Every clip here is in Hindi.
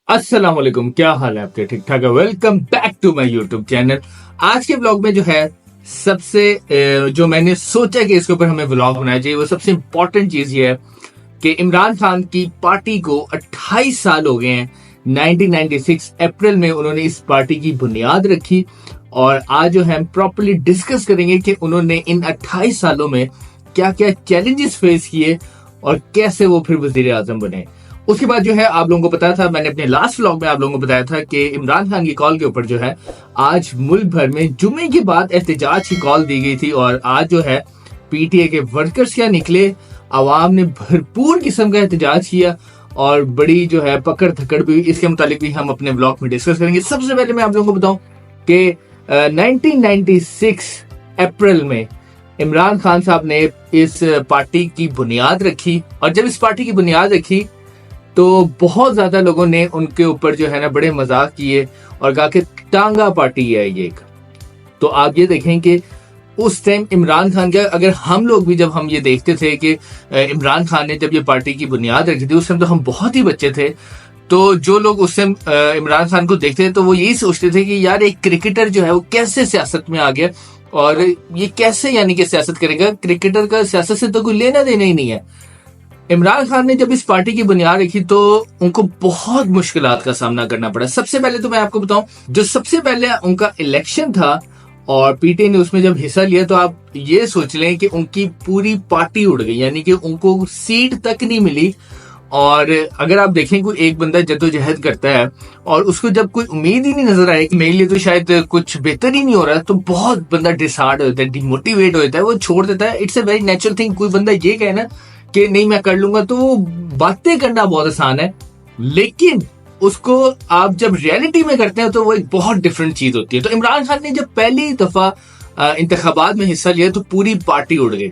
अस्सलाम वालेकुम, क्या हाल है आपके? ठीक ठाक है। Welcome back to my YouTube channel. आज के ब्लॉग में जो है सबसे जो मैंने सोचा कि इसके ऊपर हमें ब्लॉग बनाना चाहिए, वो सबसे इंपॉर्टेंट चीज ये है कि इमरान खान की पार्टी को 28 साल हो गए हैं। 1996 अप्रैल में उन्होंने इस पार्टी की बुनियाद रखी और आज जो है हम प्रॉपर्ली डिस्कस करेंगे कि उन्होंने इन 28 सालों में क्या क्या चैलेंजेस फेस किए और कैसे वो फिर वजीर आजम बने। उसके बाद जो है आप लोगों को पता था, मैंने अपने लास्ट व्लॉग में आप लोगों को बताया था कि इमरान खान की कॉल के ऊपर जो है आज मुल्क भर में जुमे के बाद एहतजाज की कॉल दी गई थी और आज जो है पीटीए के वर्कर्स क्या निकले, आवाम ने भरपूर किस्म का एहतजाज किया और बड़ी जो है पकड़ थकड़ भी। इसके मुतालिक भी हम अपने ब्लॉग में डिस्कस करेंगे। सबसे पहले मैं आप लोगों को बताऊं कि 1996 अप्रैल में इमरान खान साहब ने इस पार्टी की बुनियाद रखी और जब इस पार्टी की बुनियाद रखी तो बहुत ज्यादा लोगों ने उनके ऊपर जो है ना बड़े मजाक किए और कहा कि टांगा पार्टी है ये एक। तो आप ये देखें कि उस टाइम इमरान खान का, अगर हम लोग भी जब हम ये देखते थे कि इमरान खान ने जब ये पार्टी की बुनियाद रखी थी, उस टाइम तो हम बहुत ही बच्चे थे। तो जो लोग उस टाइम इमरान खान को देखते थे तो वो यही सोचते थे कि यार एक क्रिकेटर जो है वो कैसे सियासत में आ गया और ये कैसे यानी कि सियासत करेगा, क्रिकेटर का सियासत से तो कोई लेना देना ही नहीं है। इमरान खान ने जब इस पार्टी की बुनियाद रखी तो उनको बहुत मुश्किलात का सामना करना पड़ा। सबसे पहले तो मैं आपको बताऊं, जो सबसे पहले उनका इलेक्शन था और पीटीए ने उसमें जब हिस्सा लिया तो आप ये सोच लें कि उनकी पूरी पार्टी उड़ गई, यानी कि उनको सीट तक नहीं मिली। और अगर आप देखें कोई एक बंदा जद्दोजहद करता है और उसको जब कोई उम्मीद ही नहीं नजर आए कि मेरे लिए तो शायद कुछ बेहतर ही नहीं हो रहा, तो बहुत बंदा डिसहार्ट होता है, डिमोटिवेट होता है, वो छोड़ देता है। It's a very natural thing. कोई बंदा ये कहे ना कि नहीं मैं कर लूंगा, तो वो बातें करना बहुत आसान है, लेकिन उसको आप जब रियलिटी में करते हैं तो वो एक बहुत डिफरेंट चीज होती है। तो इमरान खान ने जब पहली दफा इंतखाबात में हिस्सा लिया तो पूरी पार्टी उड़ गई।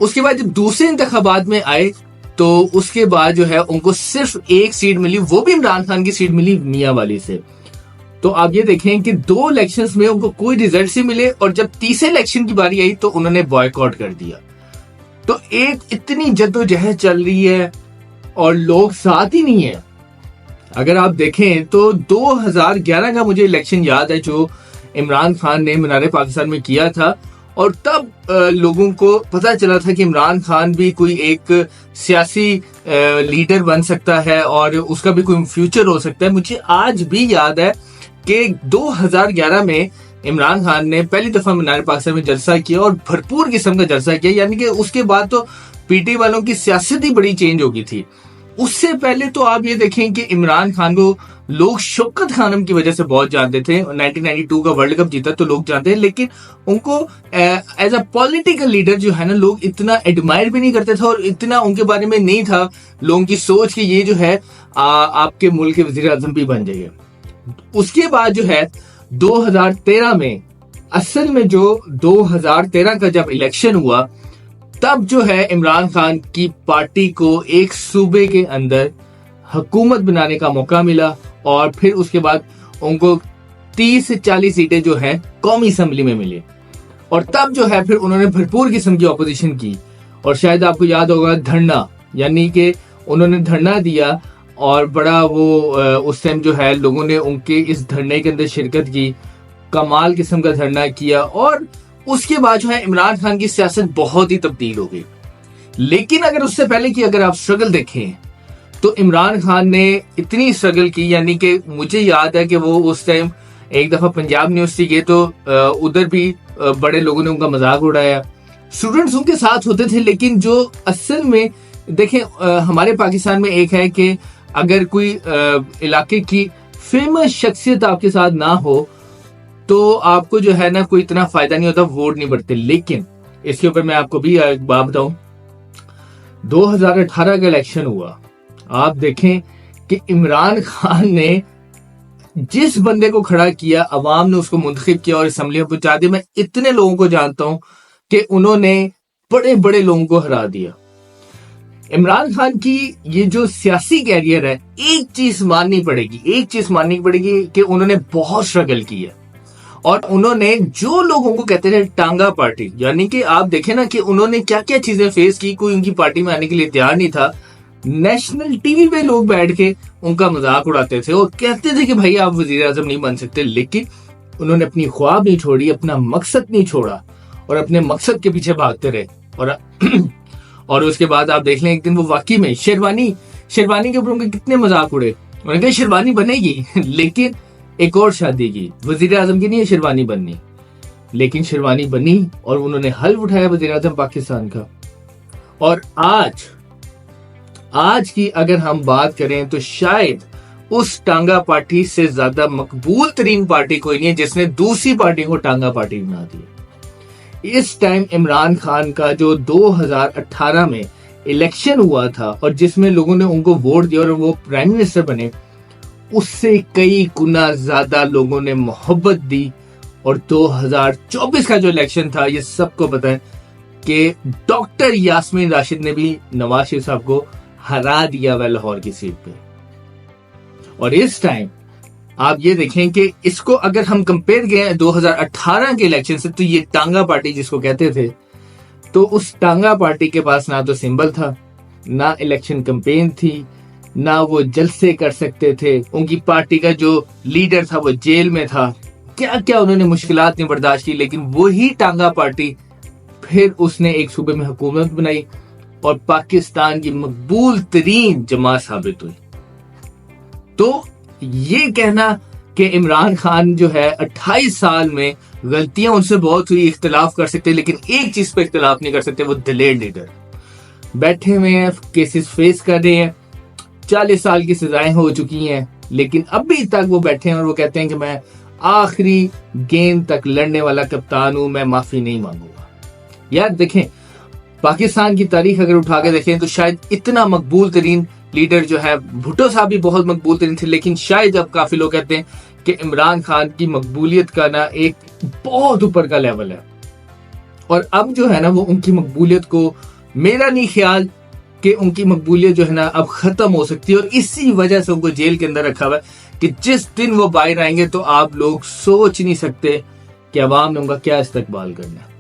उसके बाद जब दूसरे इंतखाबात में आए तो उसके बाद जो है उनको सिर्फ एक सीट मिली, वो भी इमरान खान की सीट मिली मियां वाली से। तो आप ये देखें कि 2 इलेक्शंस में उनको कोई रिजल्ट ही मिले और जब तीसरे इलेक्शन की बारी आई तो उन्होंने बॉयकॉट कर दिया। तो एक इतनी जद्दोजहद चल रही है और लोग साथ ही नहीं है। अगर आप देखें तो 2011 का मुझे इलेक्शन याद है जो इमरान खान ने मीनार पाकिस्तान में किया था और तब लोगों को पता चला था कि इमरान खान भी कोई एक सियासी लीडर बन सकता है और उसका भी कोई फ्यूचर हो सकता है। मुझे आज भी याद है कि 2011 में इमरान खान ने पहली दफा मीनार पाकिस्तान में जलसा किया और भरपूर किस्म का जलसा किया, यानी कि उसके बाद तो पीटी वालों की सियासत ही बड़ी चेंज हो गई थी। उससे पहले तो आप ये देखें कि इमरान खान को लोग शौकत खानम की वजह से बहुत जानते थे। 1992 का वर्ल्ड कप जीता तो लोग जानते हैं, लेकिन उनको एज अ पॉलिटिकल लीडर जो है ना लोग इतना एडमायर भी नहीं करते थे और इतना उनके बारे में नहीं था लोगों की सोच कि ये जो है आपके मुल्क के वजीर आजम भी बन जाएंगे। उसके बाद जो है 2013 में, असल में जो 2013 का जब इलेक्शन हुआ तब जो है इमरान खान की पार्टी को एक सूबे के अंदर हुकूमत बनाने का मौका मिला और फिर उसके बाद उनको 30 से 40 सीटें जो है कौमी असम्बली में मिली और तब जो है फिर उन्होंने भरपूर किस्म की ऑपोजिशन की। और शायद आपको याद होगा धरना, यानी कि उन्होंने धरना दिया और बड़ा वो उस टाइम जो है लोगों ने उनके इस धरने के अंदर शिरकत की, कमाल किस्म का धरना किया और उसके बाद जो है इमरान खान की सियासत बहुत ही तब्दील हो गई। लेकिन अगर उससे पहले की अगर आप स्ट्रगल देखें तो इमरान खान ने इतनी स्ट्रगल की, यानी कि मुझे याद है कि वो उस टाइम एक दफा पंजाब यूनिवर्सिटी गए तो उधर भी बड़े लोगों ने उनका मजाक उड़ाया। स्टूडेंट्स उनके साथ होते थे, लेकिन जो असल में देखें हमारे पाकिस्तान में एक है कि अगर कोई इलाके की फेमस शख्सियत आपके साथ ना हो तो आपको जो है ना कोई इतना फायदा नहीं होता, वोट नहीं बढ़ते। लेकिन इसके ऊपर मैं आपको भी एक बात बताऊं, 2018 का इलेक्शन हुआ, आप देखें कि इमरान खान ने जिस बंदे को खड़ा किया अवाम ने उसको मुंतखब किया और असम्बली में पहुंचा दिया। मैं इतने लोगों को जानता हूं कि उन्होंने बड़े बड़े लोगों को हरा दिया। इमरान खान की ये जो सियासी कैरियर है, एक चीज माननी पड़ेगी कि उन्होंने बहुत स्ट्रगल की है और उन्होंने जो लोगों को कहते थे टांगा पार्टी, यानी कि आप देखें ना कि उन्होंने क्या क्या चीजें फेस की, कोई उनकी पार्टी में आने के लिए तैयार नहीं था। नेशनल टीवी पे लोग बैठ के उनका मजाक उड़ाते थे और कहते थे कि भाई आप वजीर आजम नहीं बन सकते, लेकिन उन्होंने अपनी ख्वाब नहीं छोड़ी, अपना मकसद नहीं छोड़ा और अपने मकसद के पीछे भागते रहे। और उसके बाद आप देख लें एक दिन वो वाकई में शेरवानी के ऊपर उनके कितने मजाक उड़े। उन्होंने कहा शेरवानी बनेगी लेकिन एक और शादी की, वजीर आजम की नहीं है शेरवानी बननी, लेकिन शेरवानी बनी और उन्होंने हल्फ उठाया वजीर आजम पाकिस्तान का। और आज की अगर हम बात करें तो शायद उस टांगा पार्टी से ज्यादा मकबूल तरीन पार्टी कोई नहीं है जिसने दूसरी पार्टी को टांगा पार्टी बना दी। इस टाइम इमरान खान का जो 2018 में इलेक्शन हुआ था और जिसमें लोगों ने उनको वोट दिया और वो प्राइम मिनिस्टर बने, उससे कई गुना ज्यादा लोगों ने मोहब्बत दी। और 2024 का जो इलेक्शन था, ये सबको पता है कि डॉक्टर यास्मीन राशिद ने भी नवाज शरीफ साहब को हरा दिया हुआ लाहौर की सीट पे। और इस टाइम आप ये देखें कि इसको अगर हम कंपेयर करें 2018 के इलेक्शन से, तो ये टांगा पार्टी जिसको कहते थे, तो उस टांगा पार्टी के पास ना तो सिंबल था, ना इलेक्शन कैंपेन थी, ना वो जलसे कर सकते थे। उनकी पार्टी का जो लीडर था वो जेल में था। क्या क्या उन्होंने मुश्किलात नहीं बर्दाश्त की, लेकिन वही टांगा पार्टी फिर उसने एक सूबे में हुकूमत बनाई और पाकिस्तान की मकबूल तरीन जमात साबित हुई। तो ये कहना कि इमरान खान जो है 28 साल में गलतियां उनसे बहुत हुई, इख्तिलाफ कर सकते, लेकिन एक चीज पे इख्तिलाफ नहीं कर सकते, वो डिलेड लीडर। बैठे हुए हैं, केसेस फेस कर रहे हैं, 40 साल की सजाएं हो चुकी हैं, लेकिन अभी तक वो बैठे हैं और वो कहते हैं कि मैं आखिरी गेंद तक लड़ने वाला कप्तान हूं, मैं माफी नहीं मांगूंगा। यार देखें, पाकिस्तान की तारीख अगर उठा के देखें तो शायद इतना मकबूल तरीन लीडर जो है, भुट्टो साहब भी बहुत मकबूल तरीन थे, लेकिन शायद अब काफी लोग कहते हैं कि इमरान खान की मकबूलियत का ना एक बहुत ऊपर का लेवल है। और अब जो है ना वो उनकी मकबूलियत को, मेरा नहीं ख्याल कि उनकी मकबूलियत जो है ना अब खत्म हो सकती है, और इसी वजह से उनको जेल के अंदर रखा हुआ है कि जिस दिन वो बाहर आएंगे तो आप लोग सोच नहीं सकते कि अवाम ने उनका क्या इस्तकबाल करना है।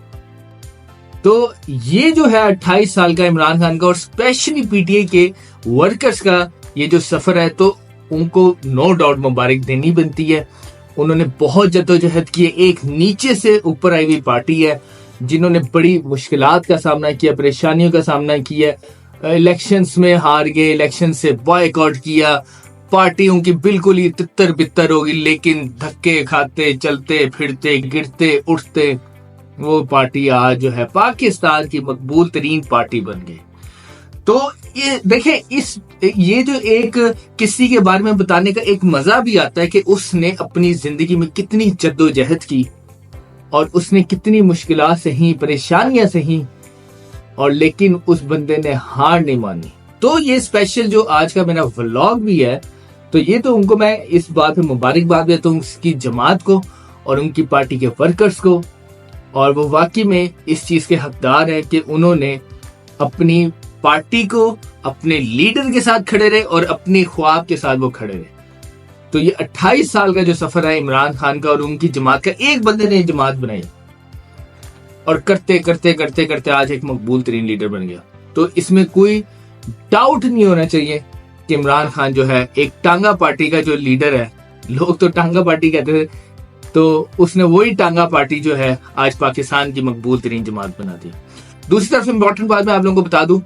तो ये जो है 28 साल का इमरान खान का और स्पेशली पीटीआई के वर्कर्स का ये जो सफर है, तो उनको नो डाउट मुबारक देनी बनती है। उन्होंने बहुत जद्दोजहद की है, एक नीचे से ऊपर आई हुई पार्टी है जिन्होंने बड़ी मुश्किलात का सामना किया, परेशानियों का सामना किया, इलेक्शंस में हार गए, इलेक्शन से बॉयकॉट किया, पार्टी उनकी बिल्कुल ही तितर बितर होगी, लेकिन धक्के खाते चलते फिरते गिरते उठते वो पार्टी आज जो है पाकिस्तान की मकबूल तरीन पार्टी बन गई। तो ये देखें, ये जो एक किसी के बारे में बताने का एक मजा भी आता है कि उसने अपनी जिंदगी में कितनी जद्दोजहद की और उसने कितनी मुश्किलात सही, परेशानियां सही, और लेकिन उस बंदे ने हार नहीं मानी। तो ये स्पेशल जो आज का मेरा व्लॉग भी है, तो ये तो उनको मैं इस बात पे मुबारकबाद देता हूँ, उसकी जमात को और उनकी पार्टी के वर्कर्स को, और वो वाकई में इस चीज के हकदार है कि उन्होंने अपनी पार्टी को अपने लीडर के साथ खड़े रहे और अपने ख्वाब के साथ वो खड़े रहे। तो ये 28 साल का जो सफर है इमरान खान का और उनकी जमात का, एक बंदे ने जमात बनाई और करते करते करते करते आज एक मकबूल तरीन लीडर बन गया। तो इसमें कोई डाउट नहीं होना चाहिए कि इमरान खान जो है एक टांगा पार्टी का जो लीडर है, लोग तो टांगा पार्टी कहते थे, तो उसने वही टांगा पार्टी जो है आज पाकिस्तान की मकबूल तरीन जमात बना दी। दूसरी तरफ इंपॉर्टेंट बात मैं आप लोगों को बता दूं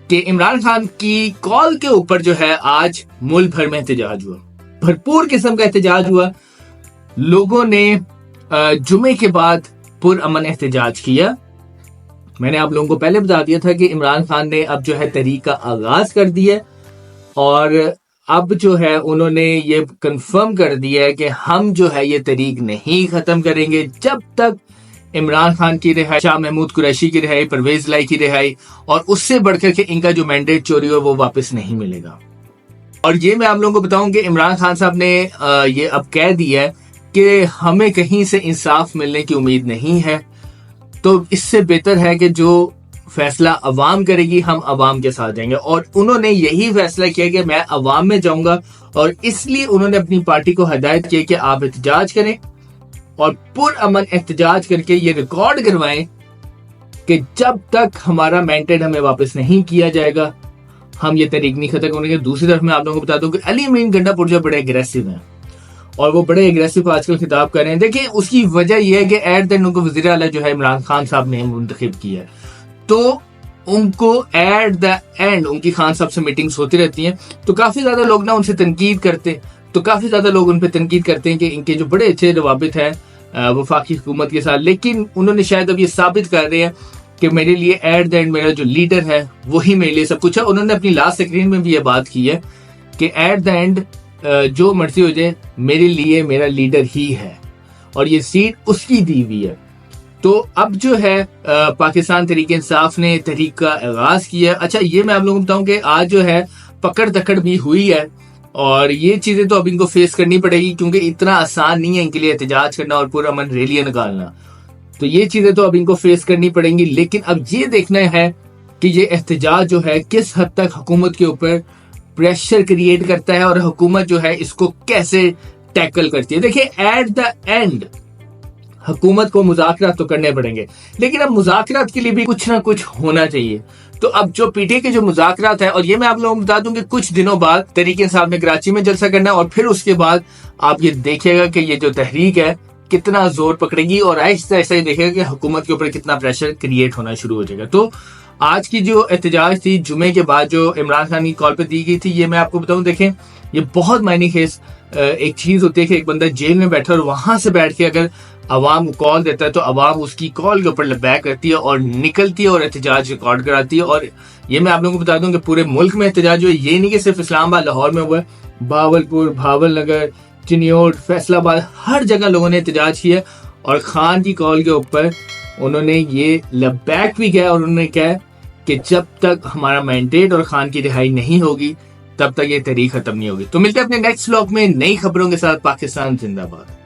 कि इमरान खान की कॉल के ऊपर जो है आज मुल्क भर में एहतजाज हुआ, भरपूर किस्म का एहतजाज हुआ। लोगों ने जुमे के बाद पुरअमन एहतजाज किया। मैंने आप लोगों को पहले बता दिया था कि इमरान खान ने अब जो है तहरीक का आगाज कर दिया और अब जो है उन्होंने ये कंफर्म कर दिया है कि हम जो है ये तहरीक नहीं खत्म करेंगे जब तक इमरान खान की रिहाई, शाह महमूद कुरैशी की रिहाई, परवेज लाई की रिहाई और उससे बढ़कर के इनका जो मैंडेट चोरी हो वो वापस नहीं मिलेगा। और ये मैं आप लोगों को बताऊं कि इमरान खान साहब ने ये अब कह दिया है कि हमें कहीं से इंसाफ मिलने की उम्मीद नहीं है, तो इससे बेहतर है कि जो फैसला अवाम करेगी हम अवाम के साथ जाएंगे। और उन्होंने यही फैसला किया कि मैं अवाम में जाऊंगा, और इसलिए उन्होंने अपनी पार्टी को हिदायत की कि आप एहतजाज करें और पुरअमन एहतजाज करके ये रिकॉर्ड करवाएं कि जब तक हमारा मैंडेट हमें वापस नहीं किया जाएगा हम ये तहरीक नहीं खत्म करेंगे। दूसरी तरफ मैं आप लोगों को बता दूं कि अली अमीन गंडापुरजा बड़े एग्रेसिव हैं और वो बड़े एग्रेसिव आजकल खिताब कर रहे हैं। देखिए उसकी वजह यह है कि एट द एंड उनको वज़ीर आला जो है इमरान खान साहब ने मुंतखब किया है, तो उनको एट द एंड उनकी खान साहब से मीटिंग्स होती रहती हैं, तो काफी ज्यादा लोग ना उनसे तनकीद करते, तो काफी ज्यादा लोग उन पर तनकीद करते हैं कि इनके जो बड़े अच्छे रवाबित हैं वफाकी हुकूमत के साथ, लेकिन उन्होंने शायद अब ये साबित कर रहे हैं कि मेरे लिए एट द एंड मेरा जो लीडर है वही मेरे लिए सब कुछ है। उन्होंने अपनी लास्ट स्क्रीन में भी ये बात की है कि एट द एंड जो मर्जी हो जाए मेरे लिए मेरा लीडर ही है और ये सीट उसकी दी हुई है। तो अब जो है पाकिस्तान तहरीक इंसाफ ने तहरीक का आगाज किया। अच्छा ये मैं आप लोगों को बताऊं कि आज जो है पकड़ दकड़ भी हुई है और ये चीजें तो अब इनको फेस करनी पड़ेगी, क्योंकि इतना आसान नहीं है इनके लिए एहतजाज करना और पूरा मन रैलियां निकालना, तो ये चीजें तो अब इनको फेस करनी पड़ेंगी। लेकिन अब ये देखना है कि ये एहतजाज जो है किस हद तक हुकूमत के ऊपर प्रेशर क्रिएट करता है और हुकूमत जो है इसको कैसे टैकल करती है। देखिए एट द एंड हुकूमत को मुज़ाकरात तो करने पड़ेंगे, लेकिन अब मुज़ाकरात के लिए भी कुछ ना कुछ होना चाहिए। तो अब जो पीटीआई के जो मुज़ाकरात है, और ये मैं आप लोगों को बता दूं कि कुछ दिनों बाद तहरीक इंसाफ ने कराची में जलसा करना है और फिर उसके बाद आप ये देखिएगा कि ये जो तहरीक है कितना जोर पकड़ेगी और आहिस्ता आहिस्ता देखेगा कि हुकूमत के ऊपर कितना प्रेशर क्रिएट होना शुरू हो जाएगा। तो आज की जो एहतजाज थी जुमे के बाद जो इमरान खान की कॉल पे दी गई थी, ये मैं आपको बताऊं, देखें ये बहुत मायने खेज एक चीज होती है कि एक बंदा जेल में बैठा और वहां से बैठ के अगर अवाम को कॉल देता है तो अवाम उसकी कॉल के ऊपर बैक करती है और निकलती है और एहतजाज रिकॉर्ड कराती है। और ये मैं आप लोगों को बता दूं कि पूरे मुल्क में एहतजाज हुआ, ये नहीं कि सिर्फ इस्लामाबाद लाहौर में हुआ है, भावलपुर, भावल नगर, चिन्योट, फैसलाबाद, हर जगह लोगों ने एहतजाज किया और खान की कॉल के ऊपर उन्होंने ये बैक भी किया और उन्होंने कहा कि जब तक हमारा मैंडेट और खान की रिहाई नहीं होगी तब तक ये तहरीक खत्म नहीं होगी। तो मिलते हैं अपने नेक्स्ट व्लॉग में नई खबरों के साथ। पाकिस्तान जिंदाबाद।